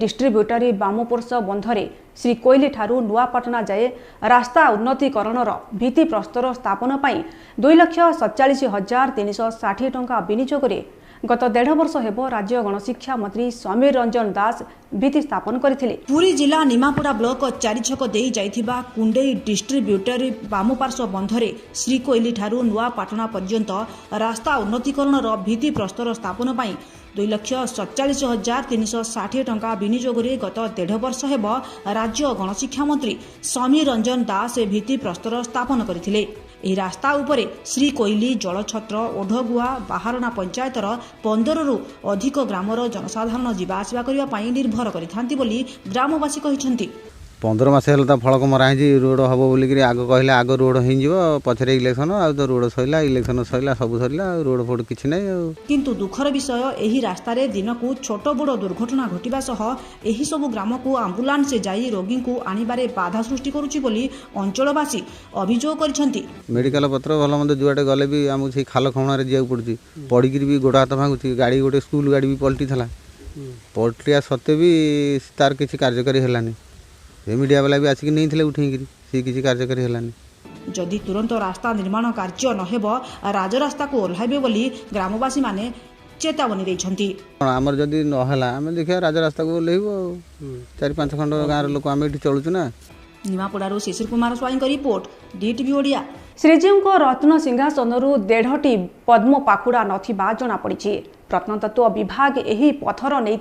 Distributary बामुपर्ष बंधरे Shri कोइली ठारू नुआपाटना जाए रास्ता उन्नतीकरणर भित्ति प्रस्तर स्थापन पर 2,47,360 टंका विनियोगरे गत 1.5 वर्ष हेब राज्य गणशिक्षा मंत्री समीर रंजन दास भित्ति स्थापन करथिले। पुरी जिला निमापड़ा ब्लॉक 4 छक देई जाइथिबा कुंडेई डिस्ट्रीब्यूटरी बामुपार्श्व बंधरे श्री कोइली ठारू नुआपाटना पर्यंत रास्ता उन्नतीकरणर भित्ति प्रस्तर स्थापन पर 2,47,360 टंका विनियोगरे गत 1.5 वर्ष हेब राज्य गणशिक्षा मंत्री समीर रंजन दास भित्ति प्रस्तर स्थापन करथिले। ଏହି ରାସ୍ତା ଉପରେ ଶ୍ରୀ କୋଇଲି ଜଳଛତ୍ର ଓଢଗୁଆ ବାହାରଣା ପଞ୍ଚାୟତର 15ରୁ ଅଧିକ ଗ୍ରାମର ଜନସାଧାରଣ ଯିବା ଆସିବା କରିବା ପାଇଁ ନିର୍ଭର କରିଥାନ୍ତି ବୋଲି ଗ୍ରାମବାସୀ କହିଛନ୍ତି। 15 ମାସ ହେଲା ତ ଫଳକ ମରା ହେଇଛି ରୋଡ ହବ ବୋଲି କି ଆଗ କହିଲେ ଆଗ ରୋଡ ହେଇଯିବ ପଛରେ ଇଲେକ୍ସନ ଆଉ ତ ରୋଡ ସଇଲା ଇଲେକ୍ସନ ସଇଲା ସବୁ ସଇଲା ଆଉ ରୋଡ ଫୋଡ କିଛି ନାହିଁ ଆଉ। କିନ୍ତୁ ଦୁଃଖର ବିଷୟ ଏହି ରାସ୍ତାରେ ଦିନକୁ ଛୋଟ ବଡ଼ ଦୁର୍ଘଟଣା ଘଟିବା ସହ ଏହି ସବୁ ଗ୍ରାମକୁ ଆମ୍ବୁଲାନ୍ସ ଯାଇ ରୋଗୀଙ୍କୁ ଆଣିବାରେ ବାଧା ସୃଷ୍ଟି କରୁଛି ବୋଲି ଅଞ୍ଚଳବାସୀ ଅଭିଯୋଗ କରିଛନ୍ତି। ମେଡିକାଲ ପତ୍ର ଭଲ ମନ୍ଦ ଯୁଆଡେ ଗଲେ ବି ଆମକୁ ସେଇ ଖାଲ ଖଣାରେ ଯିବାକୁ ପଡୁଛି ପଡିକିରି ବି ଗୋଡ ହାତ ଭାଙ୍ଗୁଛି ଗାଡି ଗୋଟେ ସ୍କୁଲ ଗାଡି ବି ପଲଟିଥିଲା ପଲଟିଆ ସତ୍ତ୍ୱେ ବି ତାର କିଛି କାର୍ଯ୍ୟକାରୀ ହେଲାନି। मीडिया वाला भी आसिक नहीं थे उठेकि सी किसी कार्यकारी हेलानी। जदि तुरंत रास्ता निर्माण कार्य नहेब राजरास्ता को ओह्लाइबे बोली ग्रामवासी माने चेतावनी देइछंती। हमर जदि नहला हमें देखिया राजरास्ता को ओह्लाइबो 4-5 खंड गाँव लोक आम ये चलुचु ना। निमापड़ारू शिशिर कुमार स्वाई रिपोर्ट DTV ओडिया। श्रीजीव को रत्न सिंहासनरू 1.5टी पद्म पाखुड़ा नथिबा जना पड़िछि। प्रत्नतत्व विभाग एही पथर नहीं